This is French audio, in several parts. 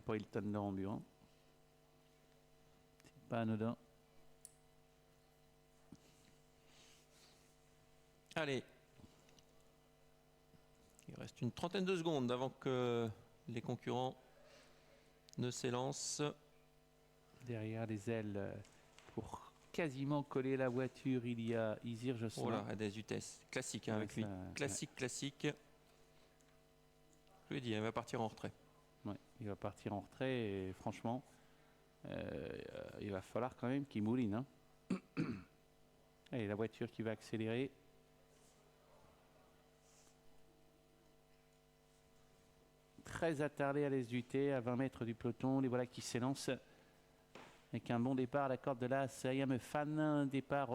pour Hilton de Rambure. C'est pas anodin. Allez. Il reste une trentaine de secondes avant que les concurrents ne s'élancent. Derrière les ailes, pour quasiment coller la voiture, il y a Isir Jocelyn. Voilà, à des vitesses classiques hein, avec lui. Classique. Je lui ai dit, il va partir en retrait. Ouais, il va partir en retrait et franchement, il va falloir quand même qu'il mouline. Hein. Allez, la voiture qui va accélérer. Très attardé à l'aise du thé, à 20 mètres du peloton. Les voilà qui s'élancent avec un bon départ à la corde de l'As. Ayame Fan, un départ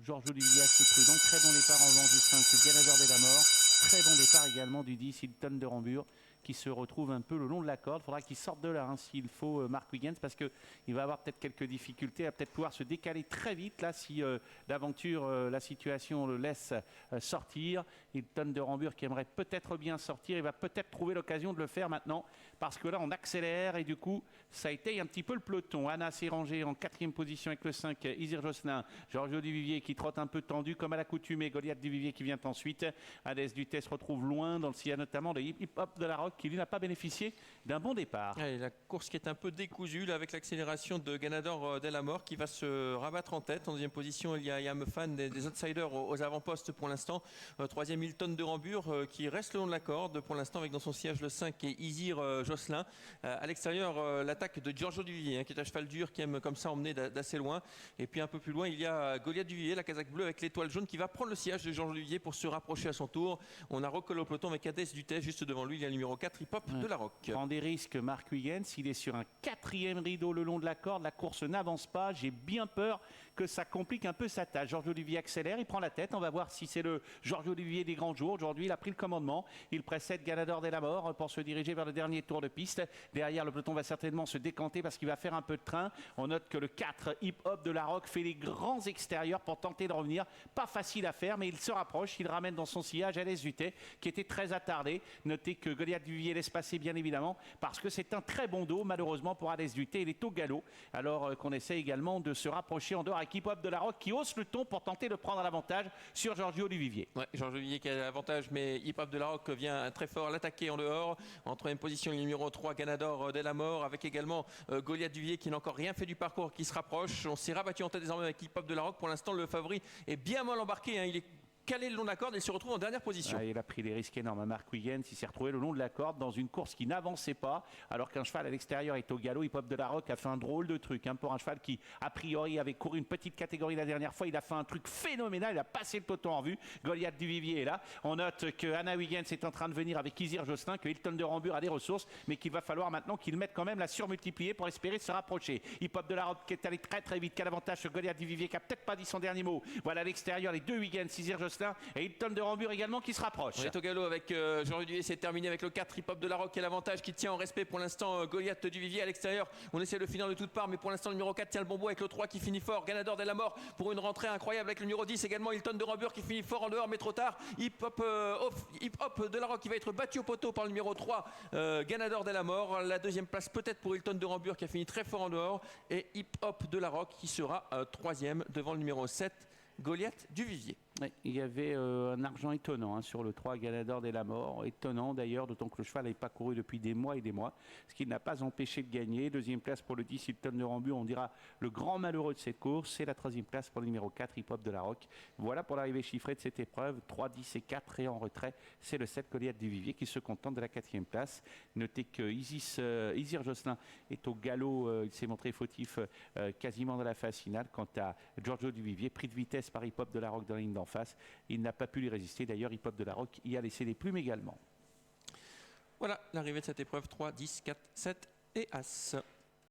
Georges Olivier assez prudent. Très bon départ en vent du 5, Ganador de la Mort. Très bon départ également du 10, Hilton de Rambure, qui se retrouve un peu le long de la corde. Il faudra qu'il sorte de là hein, s'il faut Mark Wiggins, parce qu'il va avoir peut-être quelques difficultés à peut-être pouvoir se décaler très vite là si l'aventure, la situation le laisse sortir. Hilton de Rambure qui aimerait peut-être bien sortir, il va peut-être trouver l'occasion de le faire maintenant, parce que là on accélère et du coup ça étaye un petit peu le peloton. Anna s'est rangée en 4e position avec le 5, Isir Jocelyn, Giorgio Duvivier qui trotte un peu tendu comme à l'accoutumée, Goliath Duvivier qui vient ensuite. Hadès Dutay se retrouve loin dans le sillage notamment de Hip Hop de la Rock qui lui n'a pas bénéficié d'un bon départ. Allez, la course qui est un peu décousue là, avec l'accélération de Ganador de la Mort qui va se rabattre en tête. En deuxième position, il y a Ayame Fan des outsiders aux avant-postes pour l'instant. Troisième Hilton de Rambure qui reste le long de la corde pour l'instant avec dans son siège le 5 et Isir Jocelyn. À l'extérieur, l'attaque de Giorgio Duvivier qui est à cheval dur, qui aime comme ça emmener d'assez loin. Et puis un peu plus loin, il y a Goliath Duvivier, la casaque bleue avec l'étoile jaune qui va prendre le siège de Giorgio Duvivier pour se rapprocher à son tour. On a recollé au peloton avec Hadès Dutay juste devant lui, il y a le numéro 4, Hip Hop de la Rock. Prend des risques Mark Wiggins, il est sur un 4e rideau le long de la corde, la course n'avance pas, j'ai bien peur que ça complique un peu sa tâche. Georges Olivier accélère, il prend la tête, on va voir si c'est le Georges Olivier des grands jours. Aujourd'hui il a pris le commandement, il précède Ganador de la Mort pour se diriger vers le dernier tour de piste. Derrière le peloton va certainement se décanter parce qu'il va faire un peu de train. On note que le 4 Hip Hop de la Rock fait les grands extérieurs pour tenter de revenir, pas facile à faire mais il se rapproche, il ramène dans son sillage Hadès Dutay qui était très attardé. Notez que Goliath Duvivier laisse passer bien évidemment parce que c'est un très bon dos malheureusement pour Hadès Dutay, il est au galop alors qu'on essaie également de se rapprocher en dehors avec Hip Hop de la Rock qui hausse le ton pour tenter de prendre l'avantage sur Giorgio Duvivier. Ouais, Giorgio Duvivier qui a l'avantage mais Hip Hop de la Rock vient très fort l'attaquer en dehors. En 3e position le numéro 3 Ganador de la Mort avec également Goliath Duvivier qui n'a encore rien fait du parcours qui se rapproche. On s'est rabattu en tête désormais avec Hip Hop de la Rock. Pour l'instant le favori est bien mal embarqué hein. Il est calé le long de la corde et se retrouve en dernière position. Il a pris des risques énormes. Mark Wiggins, il s'est retrouvé le long de la corde dans une course qui n'avançait pas, alors qu'un cheval à l'extérieur est au galop. Hip Hop de la Rock a fait un drôle de truc. Pour un cheval qui, a priori, avait couru une petite catégorie la dernière fois, il a fait un truc phénoménal. Il a passé le peloton en vue. Goliath Duvivier est là. On note que Anna Wiggins est en train de venir avec Isir Jocelyn, que Hilton de Rambure a des ressources, mais qu'il va falloir maintenant qu'il mette quand même la surmultiplier pour espérer se rapprocher. Hip Hop de la Rock qui est allé très très vite, qui a l'avantage sur Goliath Duvivier, qui a peut-être pas dit son dernier mot. Voilà à l'extérieur les deux Wiggins, Isir Jocelyn et Hilton de Rambure également qui se rapproche. On est au galop avec Jean Duvivier, c'est terminé avec le 4 Hip Hop de la Rock qui a l'avantage, qui tient en respect pour l'instant Goliath Duvivier à l'extérieur. On essaie de finir de toutes parts, mais pour l'instant le numéro 4 tient le bon bout avec le 3 qui finit fort. Ganador de la Mort pour une rentrée incroyable avec le numéro 10 également. Hilton de Rambure qui finit fort en dehors, mais trop tard. Hip Hop de la Rock qui va être battu au poteau par le numéro 3 Ganador de la Mort. La deuxième place peut-être pour Hilton de Rambure qui a fini très fort en dehors. Et Hip Hop de la Rock qui sera 3e devant le numéro 7 Goliath Duvivier. Ouais, il y avait un argent étonnant sur le 3 Ganador de la Mort. Étonnant d'ailleurs, d'autant que le cheval n'avait pas couru depuis des mois et des mois, ce qui n'a pas empêché de gagner. Deuxième place pour le 10 Hilton de Rambure, on dira le grand malheureux de cette course. C'est la troisième place pour le numéro 4 Hip Hop de la Rock. Voilà pour l'arrivée chiffrée de cette épreuve. 3, 10 et 4 et en retrait, c'est le 7 Goliath Duvivier qui se contente de la 4e place. Notez que Isir Jocelyn est au galop, il s'est montré fautif quasiment dans la phase finale. Quant à Giorgio Duvivier, pris de vitesse par Hip Hop de la Rock dans la ligne d'en face, il n'a pas pu lui résister. D'ailleurs, Hip Hop de la Rock y a laissé des plumes également. Voilà l'arrivée de cette épreuve 3, 10, 4, 7 et As.